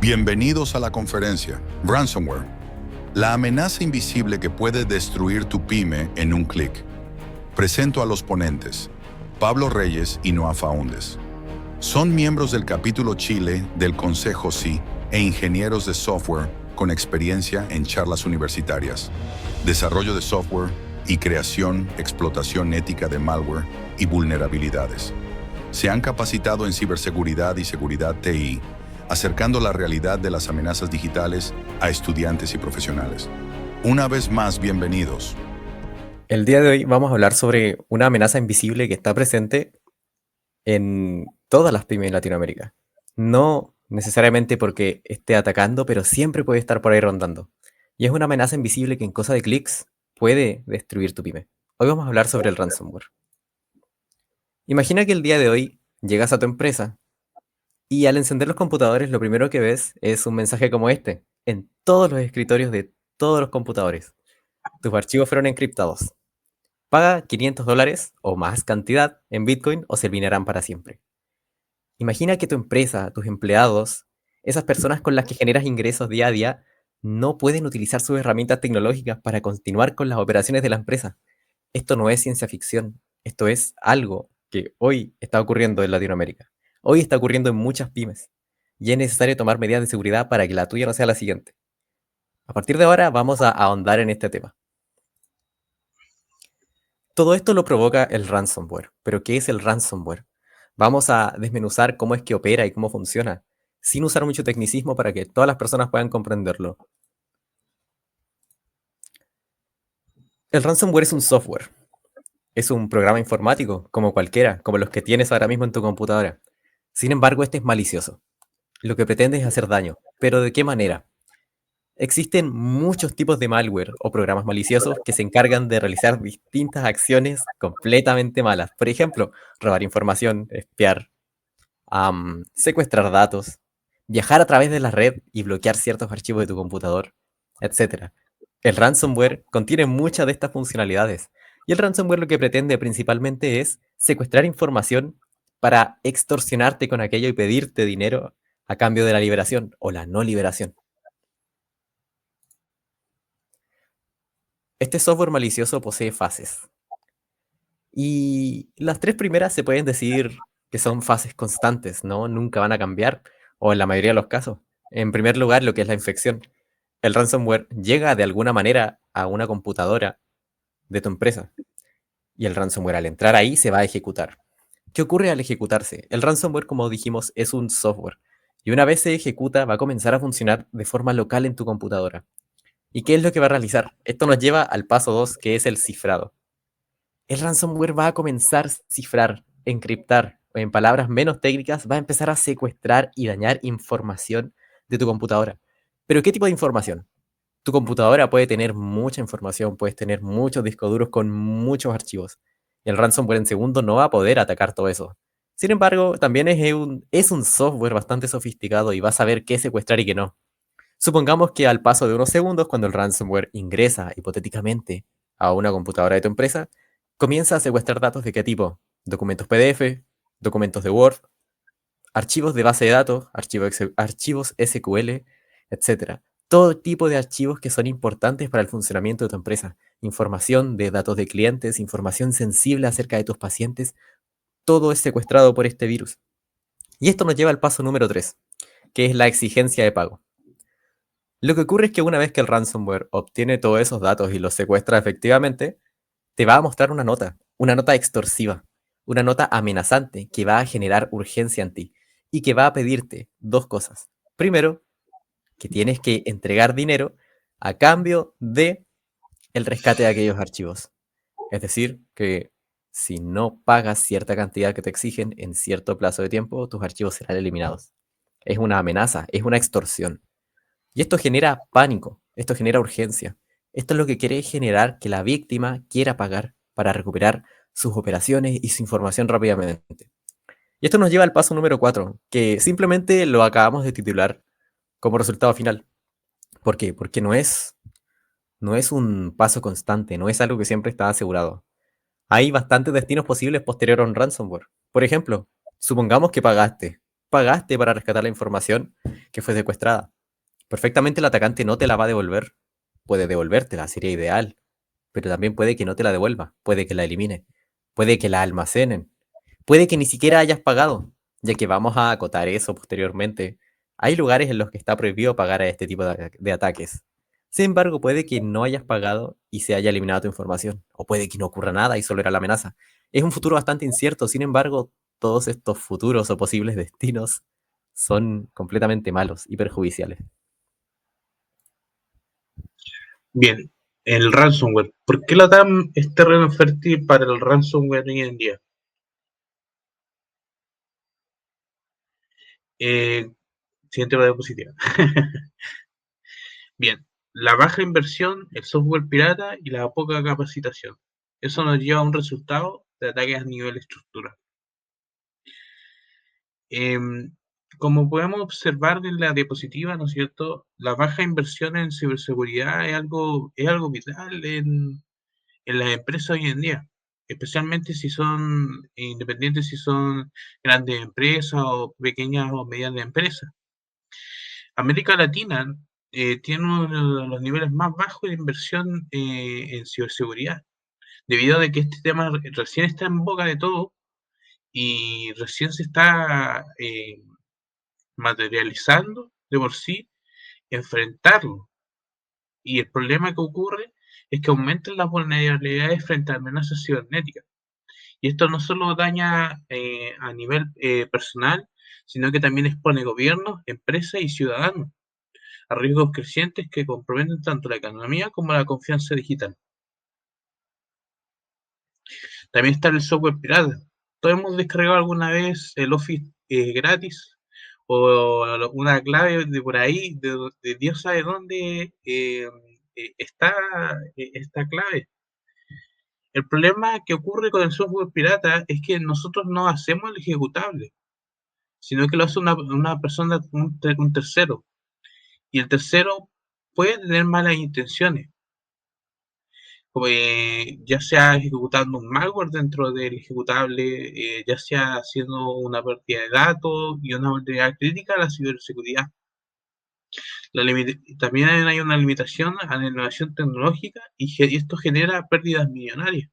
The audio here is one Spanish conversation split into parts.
Bienvenidos a la conferencia Ransomware, la amenaza invisible que puede destruir tu pyme en un clic. Presento a los ponentes, Pablo Reyes y Noah Faúndes. Son miembros del capítulo Chile del Consejo SI e ingenieros de software con experiencia en charlas universitarias, desarrollo de software y creación, explotación ética de malware y vulnerabilidades. Se han capacitado en ciberseguridad y seguridad TI, acercando la realidad de las amenazas digitales a estudiantes y profesionales. Una vez más, bienvenidos. El día de hoy vamos a hablar sobre una amenaza invisible que está presente en todas las pymes de Latinoamérica. No necesariamente porque esté atacando, pero siempre puede estar por ahí rondando. Y es una amenaza invisible que en cosa de clics puede destruir tu pyme. Hoy vamos a hablar sobre el ransomware. Imagina que el día de hoy llegas a tu empresa y al encender los computadores lo primero que ves es un mensaje como este en todos los escritorios de todos los computadores. Tus archivos fueron encriptados. Paga $500 o más cantidad en Bitcoin o servirán para siempre. Imagina que tu empresa, tus empleados, esas personas con las que generas ingresos día a día, no pueden utilizar sus herramientas tecnológicas para continuar con las operaciones de la empresa. Esto no es ciencia ficción, esto es algo que hoy está ocurriendo en Latinoamérica. Hoy está ocurriendo en muchas pymes. Y es necesario tomar medidas de seguridad para que la tuya no sea la siguiente. A partir de ahora vamos a ahondar en este tema. Todo esto lo provoca el ransomware. ¿Pero qué es el ransomware? Vamos a desmenuzar cómo es que opera y cómo funciona, sin usar mucho tecnicismo para que todas las personas puedan comprenderlo. El ransomware es un software, es un programa informático, como cualquiera, como los que tienes ahora mismo en tu computadora. Sin embargo, este es malicioso. Lo que pretende es hacer daño. ¿Pero de qué manera? Existen muchos tipos de malware o programas maliciosos que se encargan de realizar distintas acciones completamente malas. Por ejemplo, robar información, espiar, secuestrar datos, viajar a través de la red y bloquear ciertos archivos de tu computador, etc. El ransomware contiene muchas de estas funcionalidades, y el ransomware lo que pretende principalmente es secuestrar información para extorsionarte con aquello y pedirte dinero a cambio de la liberación o la no liberación. Este software malicioso posee fases, y las tres primeras se pueden decir que son fases constantes, ¿no? Nunca van a cambiar, o en la mayoría de los casos. En primer lugar, lo que es la infección. El ransomware llega de alguna manera a una computadora de tu empresa, y el ransomware al entrar ahí se va a ejecutar. ¿Qué ocurre al ejecutarse? El ransomware, como dijimos, es un software, y una vez se ejecuta va a comenzar a funcionar de forma local en tu computadora. ¿Y qué es lo que va a realizar? Esto nos lleva al paso 2, que es el cifrado. El ransomware va a comenzar a cifrar, encriptar, o en palabras menos técnicas, va a empezar a secuestrar y dañar información de tu computadora. ¿Pero qué tipo de información? Tu computadora puede tener mucha información, puedes tener muchos discos duros con muchos archivos. Y el ransomware en segundo no va a poder atacar todo eso. Sin embargo, también es un software bastante sofisticado y va a saber qué secuestrar y qué no. Supongamos que al paso de unos segundos, cuando el ransomware ingresa hipotéticamente a una computadora de tu empresa, comienza a secuestrar datos de qué tipo: documentos PDF, documentos de Word, archivos de base de datos, archivos SQL, etc. Todo tipo de archivos que son importantes para el funcionamiento de tu empresa. Información de datos de clientes, información sensible acerca de tus pacientes, todo es secuestrado por este virus. Y esto nos lleva al paso número 3, que es la exigencia de pago. Lo que ocurre es que una vez que el ransomware obtiene todos esos datos y los secuestra efectivamente, te va a mostrar una nota extorsiva, una nota amenazante que va a generar urgencia en ti y que va a pedirte dos cosas. Primero, que tienes que entregar dinero a cambio de el rescate de aquellos archivos. Es decir, que si no pagas cierta cantidad que te exigen en cierto plazo de tiempo, tus archivos serán eliminados. Es una amenaza, es una extorsión. Y esto genera pánico, esto genera urgencia. Esto es lo que quiere generar que la víctima quiera pagar para recuperar sus operaciones y su información rápidamente. Y esto nos lleva al paso número 4, que simplemente lo acabamos de titular como resultado final. ¿Por qué? Porque no es un paso constante, no es algo que siempre está asegurado. Hay bastantes destinos posibles posterior a un ransomware. Por ejemplo, supongamos que pagaste para rescatar la información que fue secuestrada. Perfectamente el atacante no te la va a devolver. Puede devolvértela, sería ideal. Pero también puede que no te la devuelva. Puede que la elimine. Puede que la almacenen. Puede que ni siquiera hayas pagado, ya que vamos a acotar eso posteriormente. Hay lugares en los que está prohibido pagar a este tipo de ataques. Sin embargo, puede que no hayas pagado y se haya eliminado tu información. O puede que no ocurra nada y solo era la amenaza. Es un futuro bastante incierto. Sin embargo, todos estos futuros o posibles destinos son completamente malos y perjudiciales. Bien, el ransomware. ¿Por qué la TAM es terreno fértil para el ransomware hoy en día? Siguiente diapositiva. Bien, la baja inversión, el software pirata y la poca capacitación. Eso nos lleva a un resultado de ataques a nivel estructural. Como podemos observar en la diapositiva, ¿no es cierto? La baja inversión en ciberseguridad es algo vital en las empresas hoy en día, especialmente si son independientes, si son grandes empresas o pequeñas o medianas empresas. América Latina tiene uno de los niveles más bajos de inversión en ciberseguridad, debido a que este tema recién está en boca de todo y recién se está materializando de por sí, enfrentarlo. Y el problema que ocurre es que aumentan las vulnerabilidades frente a amenazas cibernéticas. Y esto no solo daña a nivel personal, sino que también expone gobiernos, empresas y ciudadanos a riesgos crecientes que comprometen tanto la economía como la confianza digital. También está el software pirata. Todos hemos descargado alguna vez el Office gratis o una clave de por ahí, de Dios sabe dónde está esta clave. El problema que ocurre con el software pirata es que nosotros no hacemos el ejecutable, sino que lo hace una persona, un tercero. Y el tercero puede tener malas intenciones, ya sea ejecutando un malware dentro del ejecutable, ya sea haciendo una pérdida de datos y una vulnerabilidad crítica a la ciberseguridad. También hay una limitación a la innovación tecnológica y esto genera pérdidas millonarias.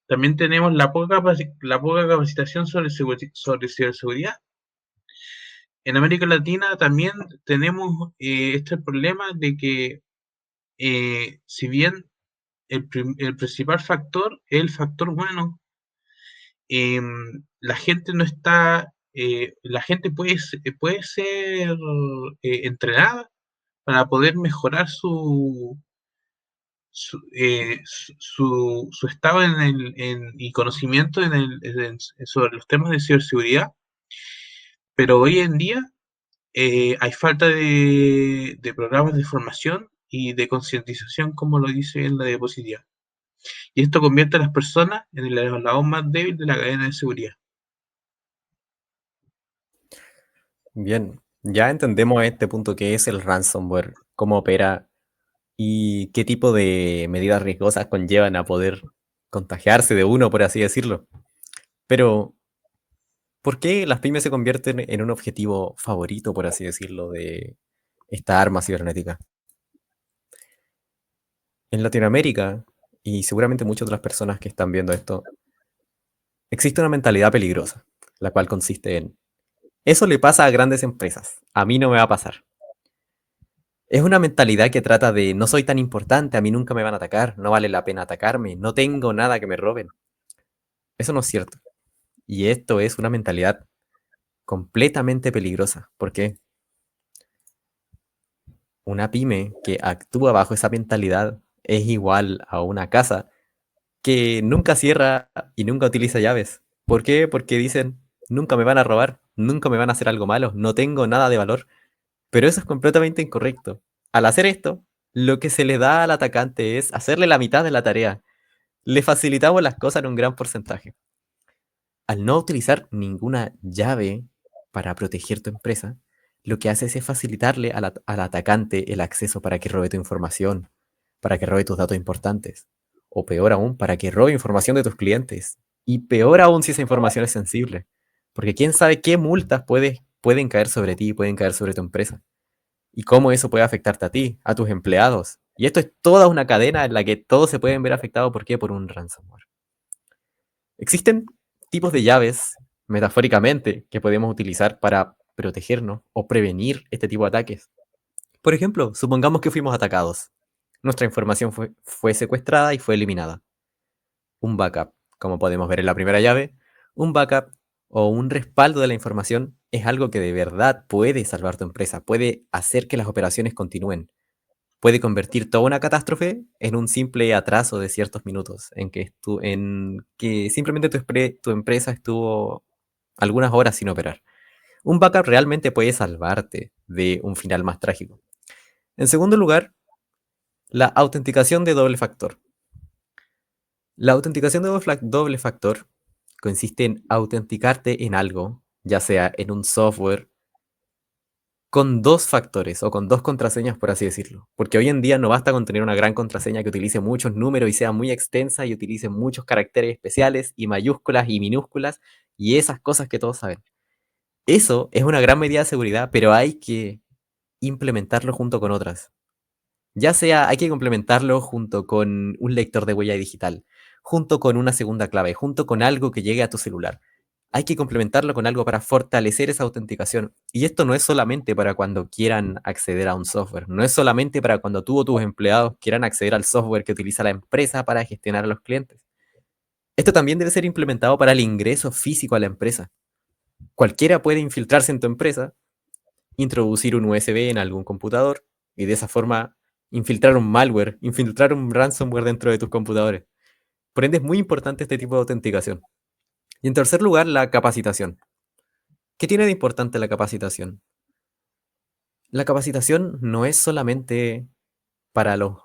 También tenemos la poca capacitación sobre ciberseguridad. En América Latina también tenemos este problema de que si bien el principal factor es el factor humano, la gente no está, la gente puede ser entrenada para poder mejorar su estado y conocimiento sobre los temas de ciberseguridad, pero hoy en día hay falta de programas de formación y de concientización, como lo dice en la diapositiva. Y esto convierte a las personas en el eslabón más débil de la cadena de seguridad. Bien, ya entendemos a este punto qué es el ransomware, cómo opera y qué tipo de medidas riesgosas conllevan a poder contagiarse de uno, por así decirlo. Pero, ¿por qué las pymes se convierten en un objetivo favorito, por así decirlo, de esta arma cibernética? En Latinoamérica, y seguramente muchas de las personas que están viendo esto, existe una mentalidad peligrosa, la cual consiste en, eso le pasa a grandes empresas, a mí no me va a pasar. Es una mentalidad que trata de, no soy tan importante, a mí nunca me van a atacar, no vale la pena atacarme, no tengo nada que me roben. Eso no es cierto. Y esto es una mentalidad completamente peligrosa. ¿Por qué? Una pyme que actúa bajo esa mentalidad es igual a una casa que nunca cierra y nunca utiliza llaves. ¿Por qué? Porque dicen, nunca me van a robar, nunca me van a hacer algo malo, no tengo nada de valor. Pero eso es completamente incorrecto. Al hacer esto, lo que se le da al atacante es hacerle la mitad de la tarea. Le facilitamos las cosas en un gran porcentaje. Al no utilizar ninguna llave para proteger tu empresa, lo que haces es facilitarle al atacante el acceso para que robe tu información, para que robe tus datos importantes, o peor aún, para que robe información de tus clientes. Y peor aún si esa información es sensible. Porque quién sabe qué multas pueden caer sobre ti, pueden caer sobre tu empresa. Y cómo eso puede afectarte a ti, a tus empleados. Y esto es toda una cadena en la que todos se pueden ver afectados. ¿Por qué? Por un ransomware. Existen tipos de llaves, metafóricamente, que podemos utilizar para protegernos o prevenir este tipo de ataques. Por ejemplo, supongamos que fuimos atacados. Nuestra información fue secuestrada y fue eliminada. Un backup, como podemos ver en la primera llave, un backup o un respaldo de la información es algo que de verdad puede salvar tu empresa, puede hacer que las operaciones continúen, puede convertir toda una catástrofe en un simple atraso de ciertos minutos, en que simplemente tu empresa estuvo algunas horas sin operar. Un backup realmente puede salvarte de un final más trágico. En segundo lugar, la autenticación de doble factor. La autenticación de doble factor consiste en autenticarte en algo, ya sea en un software, con dos factores o con dos contraseñas, por así decirlo. Porque hoy en día no basta con tener una gran contraseña que utilice muchos números y sea muy extensa y utilice muchos caracteres especiales y mayúsculas y minúsculas y esas cosas que todos saben. Eso es una gran medida de seguridad, pero hay que implementarlo junto con otras. Ya sea, hay que complementarlo junto con un lector de huella digital, junto con una segunda clave, junto con algo que llegue a tu celular. Hay que complementarlo con algo para fortalecer esa autenticación. Y esto no es solamente para cuando quieran acceder a un software, no es solamente para cuando tú o tus empleados quieran acceder al software que utiliza la empresa para gestionar a los clientes. Esto también debe ser implementado para el ingreso físico a la empresa. Cualquiera puede infiltrarse en tu empresa, introducir un USB en algún computador y de esa forma infiltrar un malware, infiltrar un ransomware dentro de tus computadores. Por ende, es muy importante este tipo de autenticación. Y en tercer lugar, la capacitación. ¿Qué tiene de importante la capacitación? La capacitación no es solamente para los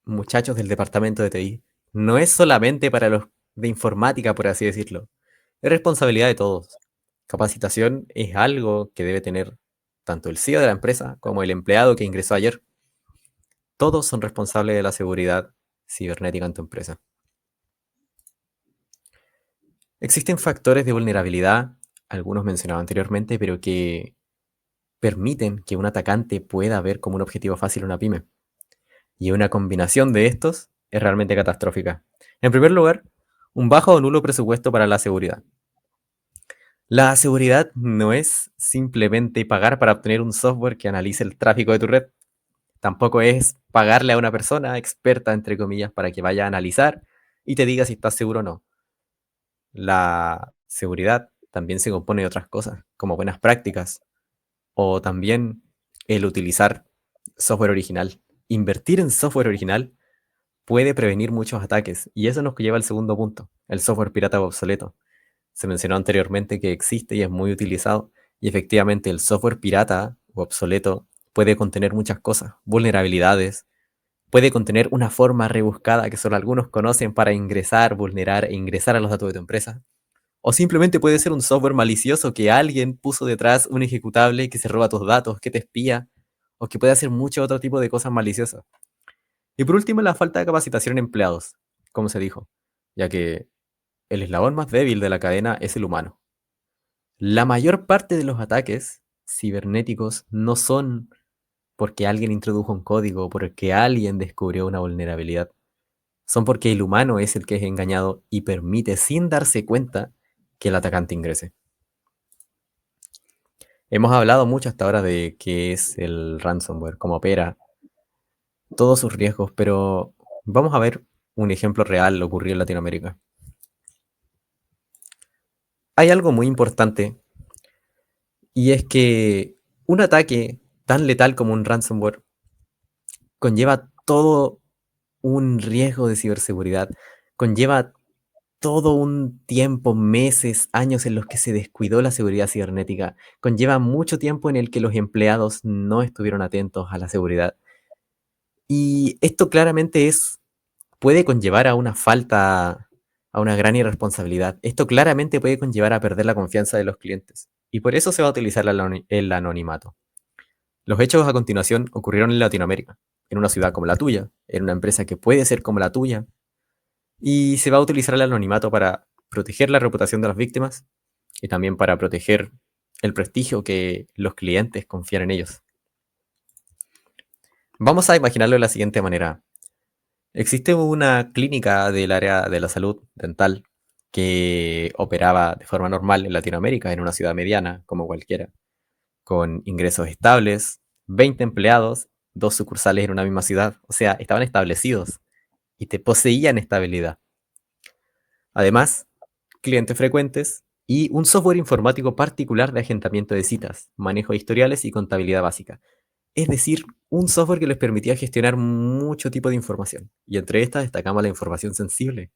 muchachos del departamento de TI, no es solamente para los de informática, por así decirlo. Es responsabilidad de todos. Capacitación es algo que debe tener tanto el CEO de la empresa como el empleado que ingresó ayer. Todos son responsables de la seguridad cibernética en tu empresa. Existen factores de vulnerabilidad, algunos mencionados anteriormente, pero que permiten que un atacante pueda ver como un objetivo fácil una pyme. Y una combinación de estos es realmente catastrófica. En primer lugar, un bajo o nulo presupuesto para la seguridad. La seguridad no es simplemente pagar para obtener un software que analice el tráfico de tu red. Tampoco es pagarle a una persona experta, entre comillas, para que vaya a analizar y te diga si estás seguro o no. La seguridad también se compone de otras cosas, como buenas prácticas, o también el utilizar software original. Invertir en software original puede prevenir muchos ataques, y eso nos lleva al segundo punto, el software pirata o obsoleto. Se mencionó anteriormente que existe y es muy utilizado, y efectivamente el software pirata o obsoleto puede contener muchas cosas, vulnerabilidades, puede contener una forma rebuscada que solo algunos conocen para ingresar, vulnerar e ingresar a los datos de tu empresa. O simplemente puede ser un software malicioso que alguien puso detrás un ejecutable que se roba tus datos, que te espía, o que puede hacer mucho otro tipo de cosas maliciosas. Y por último, la falta de capacitación en empleados, como se dijo, ya que el eslabón más débil de la cadena es el humano. La mayor parte de los ataques cibernéticos no son porque alguien introdujo un código o porque alguien descubrió una vulnerabilidad. Son porque el humano es el que es engañado y permite, sin darse cuenta, que el atacante ingrese. Hemos hablado mucho hasta ahora de qué es el ransomware, cómo opera, todos sus riesgos, pero vamos a ver un ejemplo real ocurrido en Latinoamérica. Hay algo muy importante y es que un ataque tan letal como un ransomware conlleva todo un riesgo de ciberseguridad, conlleva todo un tiempo, meses, años en los que se descuidó la seguridad cibernética, conlleva mucho tiempo en el que los empleados no estuvieron atentos a la seguridad. Y esto claramente puede conllevar a una falta, a una gran irresponsabilidad. Esto claramente puede conllevar a perder la confianza de los clientes. Y por eso se va a utilizar el anonimato. Los hechos a continuación ocurrieron en Latinoamérica, en una ciudad como la tuya, en una empresa que puede ser como la tuya, y se va a utilizar el anonimato para proteger la reputación de las víctimas y también para proteger el prestigio que los clientes confían en ellos. Vamos a imaginarlo de la siguiente manera. Existe una clínica del área de la salud dental que operaba de forma normal en Latinoamérica, en una ciudad mediana, como cualquiera, con ingresos estables, 20 empleados, 2 sucursales en una misma ciudad, o sea, estaban establecidos y te poseían estabilidad. Además, clientes frecuentes y un software informático particular de agendamiento de citas, manejo de historiales y contabilidad básica. Es decir, un software que les permitía gestionar mucho tipo de información. Y entre estas destacamos la información sensible,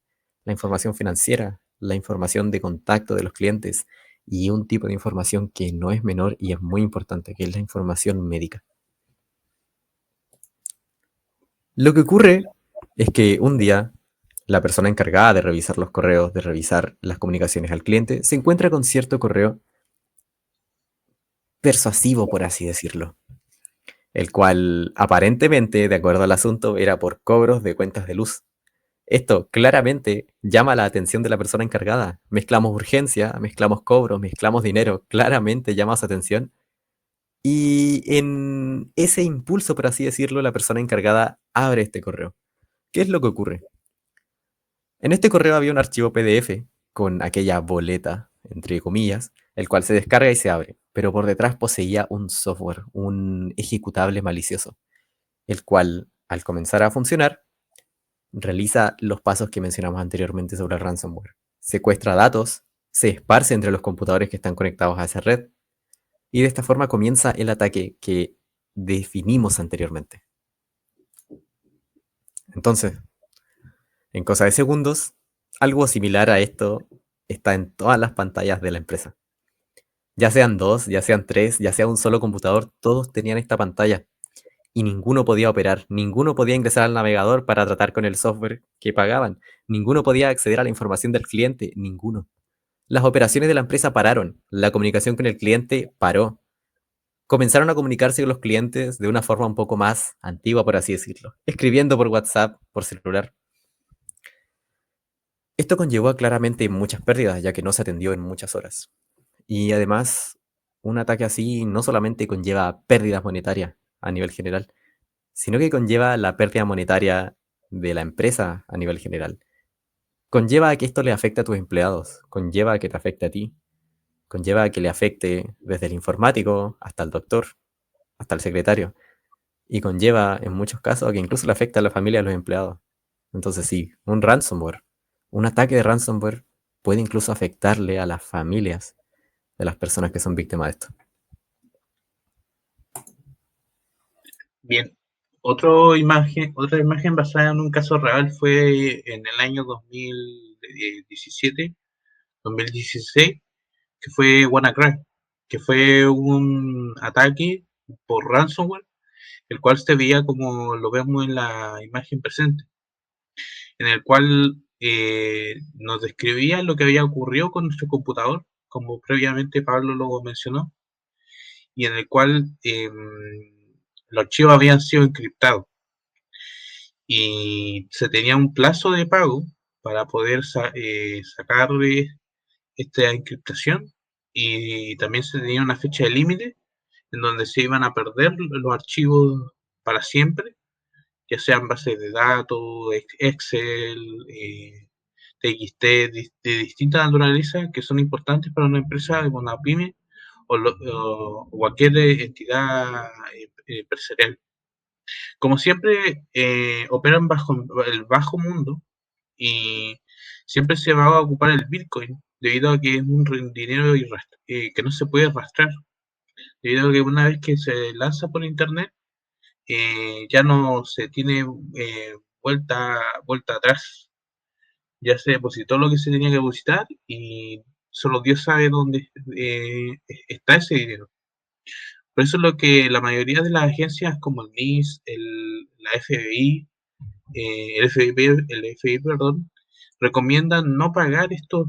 la información financiera, la información de contacto de los clientes y un tipo de información que no es menor y es muy importante, que es la información médica. Lo que ocurre es que un día la persona encargada de revisar los correos, de revisar las comunicaciones al cliente, se encuentra con cierto correo persuasivo, por así decirlo, el cual aparentemente, de acuerdo al asunto, era por cobros de cuentas de luz. Esto claramente llama la atención de la persona encargada. Mezclamos urgencia, mezclamos cobros, mezclamos dinero, claramente llama su atención. Y en ese impulso, por así decirlo, la persona encargada abre este correo. ¿Qué es lo que ocurre? En este correo había un archivo PDF con aquella boleta, entre comillas, el cual se descarga y se abre, pero por detrás poseía un software, un ejecutable malicioso, el cual, al comenzar a funcionar, realiza los pasos que mencionamos anteriormente sobre el ransomware. Secuestra datos, se esparce entre los computadores que están conectados a esa red, y de esta forma comienza el ataque que definimos anteriormente. Entonces, en cosa de segundos, algo similar a esto está en todas las pantallas de la empresa. Ya sean 2, ya sean 3, ya sea un solo computador, todos tenían esta pantalla y ninguno podía operar, ninguno podía ingresar al navegador para tratar con el software que pagaban, ninguno podía acceder a la información del cliente, ninguno. Las operaciones de la empresa pararon, la comunicación con el cliente paró. Comenzaron a comunicarse con los clientes de una forma un poco más antigua, por así decirlo, escribiendo por WhatsApp, por celular. Esto conllevó claramente muchas pérdidas, ya que no se atendió en muchas horas. Y además, un ataque así no solamente conlleva pérdidas monetarias a nivel general, sino que conlleva la pérdida monetaria de la empresa a nivel general. Conlleva a que esto le afecte a tus empleados, conlleva a que te afecte a ti, conlleva a que le afecte desde el informático hasta el doctor, hasta el secretario, y conlleva en muchos casos a que incluso le afecte a la familia de los empleados. Entonces sí, un ransomware, un ataque de ransomware puede incluso afectarle a las familias de las personas que son víctimas de esto. Bien, otra imagen basada en un caso real fue en el año 2017, 2016, que fue WannaCry, que fue un ataque por ransomware, el cual se veía como lo vemos en la imagen presente, en el cual nos describía lo que había ocurrido con nuestro computador, como previamente Pablo lo mencionó, y en el cual los archivos habían sido encriptados y se tenía un plazo de pago para poder sacar esta encriptación, y también se tenía una fecha de límite en donde se iban a perder los archivos para siempre, ya sean bases de datos, Excel, TXT, de distintas naturalezas que son importantes para una empresa, una pyme o cualquier entidad empresarial. Como siempre, operan bajo el bajo mundo y siempre se va a ocupar el Bitcoin, debido a que es un dinero que no se puede rastrear, debido a que una vez que se lanza por internet, ya no se tiene vuelta atrás. Ya se depositó lo que se tenía que depositar y solo Dios sabe dónde está ese dinero. Por eso es lo que la mayoría de las agencias como el NIS, la FBI, el FBI, perdón, recomiendan no pagar estas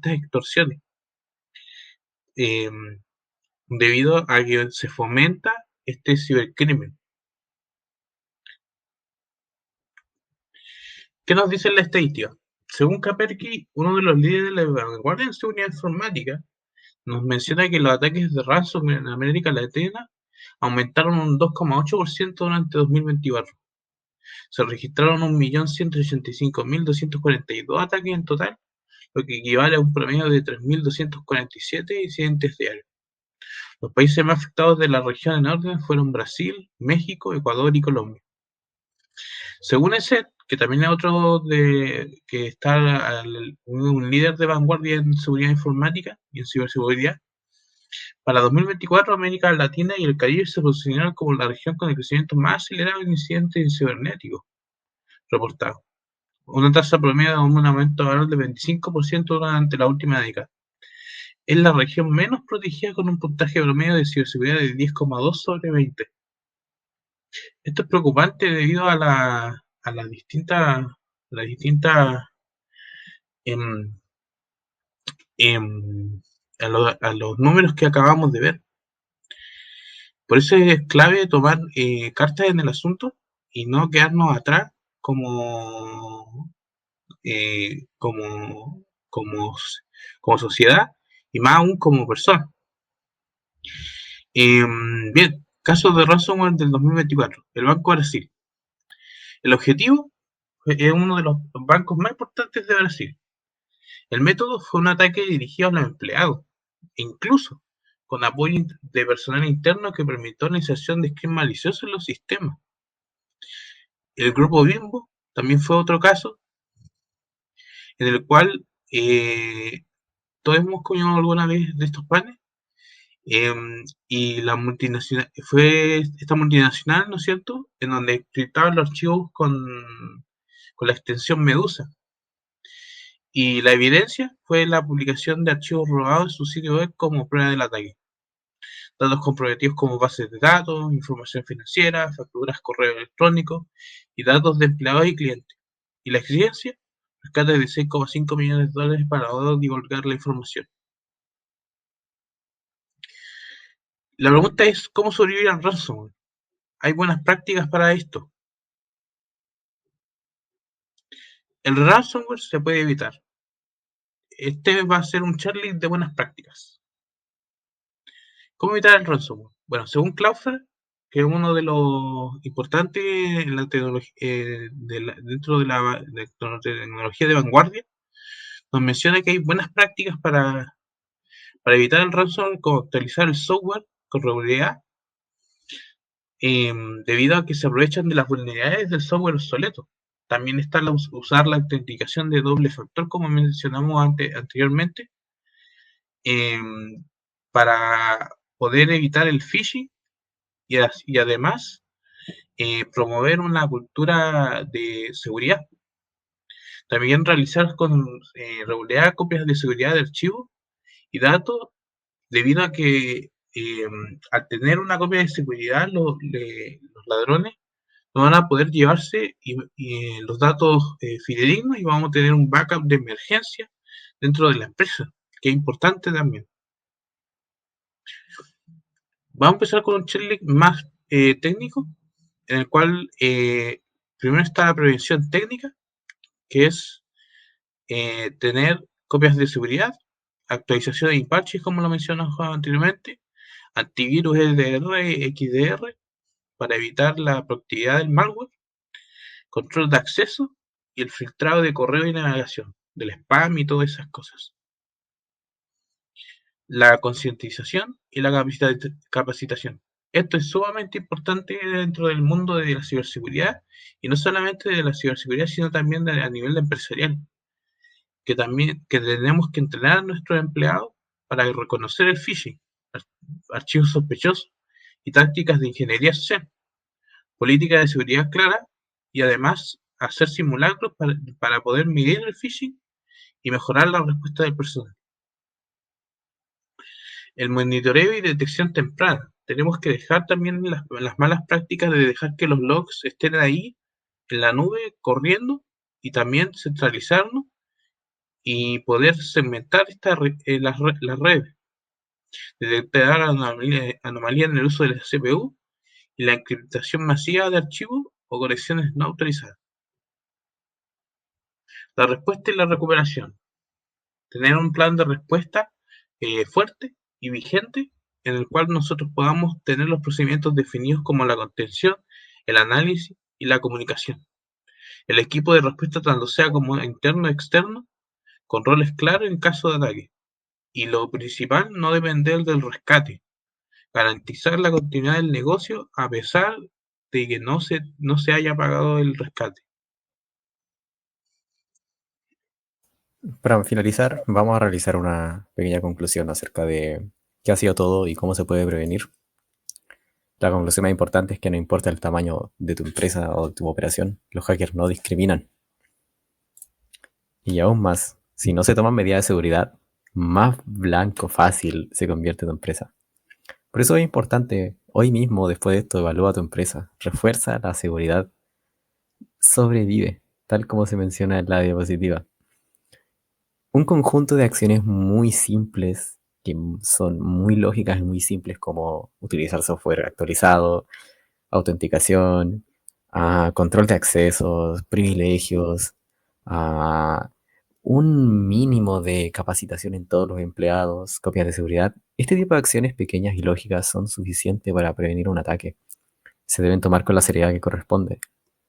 extorsiones, eh, debido a que se fomenta este cibercrimen. ¿Qué nos dice la estadística? Según Kaperki, uno de los líderes de la vanguardia en seguridad informática, nos menciona que los ataques de ransomware en América Latina aumentaron un 2,8% durante 2024. Se registraron 1.185.242 ataques en total, lo que equivale a un promedio de 3.247 incidentes diarios. Los países más afectados de la región en orden fueron Brasil, México, Ecuador y Colombia. Según ESET, que también es otro que está un líder de vanguardia en seguridad informática y en ciberseguridad, para 2024 América Latina y el Caribe se posicionaron como la región con el crecimiento más acelerado en incidentes cibernéticos reportados, una tasa promedio de un aumento anual de 25% durante la última década. Es la región menos protegida con un puntaje promedio de ciberseguridad de 10,2 sobre 20. Esto es preocupante debido a las distintas em, em, a los números que acabamos de ver. Por eso es clave tomar cartas en el asunto y no quedarnos atrás como, como sociedad y más aún como persona. Bien, caso de ransomware del 2024, el Banco Brasil. El objetivo es uno de los bancos más importantes de Brasil. El método fue un ataque dirigido a los empleados, e incluso con apoyo de personal interno que permitió la inserción de scripts maliciosos en los sistemas. El grupo Bimbo también fue otro caso en el cual todos hemos comido alguna vez de estos panes, y la multinacional fue esta multinacional, ¿no es cierto?, en donde encriptaban los archivos con la extensión Medusa. Y la evidencia fue la publicación de archivos robados en su sitio web como prueba del ataque. Datos comprometidos como bases de datos, información financiera, facturas, correo electrónico y datos de empleados y clientes. Y la exigencia, rescate de 6,5 millones de dólares para divulgar la información. La pregunta es, ¿cómo sobrevivir al ransomware? ¿Hay buenas prácticas para esto? El ransomware se puede evitar. Este va a ser un checklist de buenas prácticas. ¿Cómo evitar el ransomware? Bueno, según Cloudflare, que es uno de los importantes en la tecnología, dentro de la tecnología de vanguardia, nos menciona que hay buenas prácticas para evitar el ransomware, como actualizar el software con regularidad, debido a que se aprovechan de las vulnerabilidades del software obsoleto. También está usar la autenticación de doble factor, como mencionamos anteriormente, para poder evitar el phishing y además promover una cultura de seguridad. También realizar con regularidad copias de seguridad de archivos y datos, debido a que al tener una copia de seguridad los ladrones no van a poder llevarse los datos fidedignos, y vamos a tener un backup de emergencia dentro de la empresa, que es importante también. Vamos a empezar con un checklist más técnico, en el cual primero está la prevención técnica, que es tener copias de seguridad, actualizaciones y parches, como lo mencionamos anteriormente, antivirus EDR, XDR, para evitar la proactividad del malware, control de acceso y el filtrado de correo y navegación, del spam y todas esas cosas. La concientización y la capacitación. Esto es sumamente importante dentro del mundo de la ciberseguridad, y no solamente de la ciberseguridad, sino también a nivel empresarial, que tenemos que entrenar a nuestros empleados para reconocer el phishing, archivos sospechosos y tácticas de ingeniería social, política de seguridad clara, y además hacer simulacros para poder medir el phishing y mejorar la respuesta del personal. El monitoreo y detección temprana. Tenemos que dejar también las malas prácticas de dejar que los logs estén ahí en la nube corriendo, y también centralizarnos y poder segmentar las redes, detectar anomalías en el uso de la CPU y la encriptación masiva de archivos o conexiones no autorizadas. La respuesta y la recuperación. Tener un plan de respuesta fuerte y vigente en el cual nosotros podamos tener los procedimientos definidos como la contención, el análisis y la comunicación. El equipo de respuesta tanto sea como interno o externo, con roles claros en caso de ataque. Y lo principal, no depender del rescate. Garantizar la continuidad del negocio a pesar de que no se haya pagado el rescate. Para finalizar, vamos a realizar una pequeña conclusión acerca de qué ha sido todo y cómo se puede prevenir. La conclusión más importante es que no importa el tamaño de tu empresa o de tu operación, los hackers no discriminan. Y aún más, si no se toman medidas de seguridad, más blanco fácil se convierte tu empresa. Por eso es importante, hoy mismo, después de esto, evalúa tu empresa, refuerza la seguridad, sobrevive, tal como se menciona en la diapositiva. Un conjunto de acciones muy simples, que son muy lógicas y muy simples, como utilizar software actualizado, autenticación, control de accesos, privilegios, un mínimo de capacitación en todos los empleados, copias de seguridad. Este tipo de acciones pequeñas y lógicas son suficientes para prevenir un ataque. Se deben tomar con la seriedad que corresponde,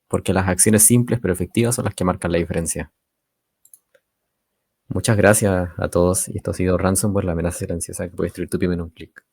porque las acciones simples pero efectivas son las que marcan la diferencia. Muchas gracias a todos y esto ha sido Ransomware, la amenaza silenciosa que puede destruir tu pyme en un clic.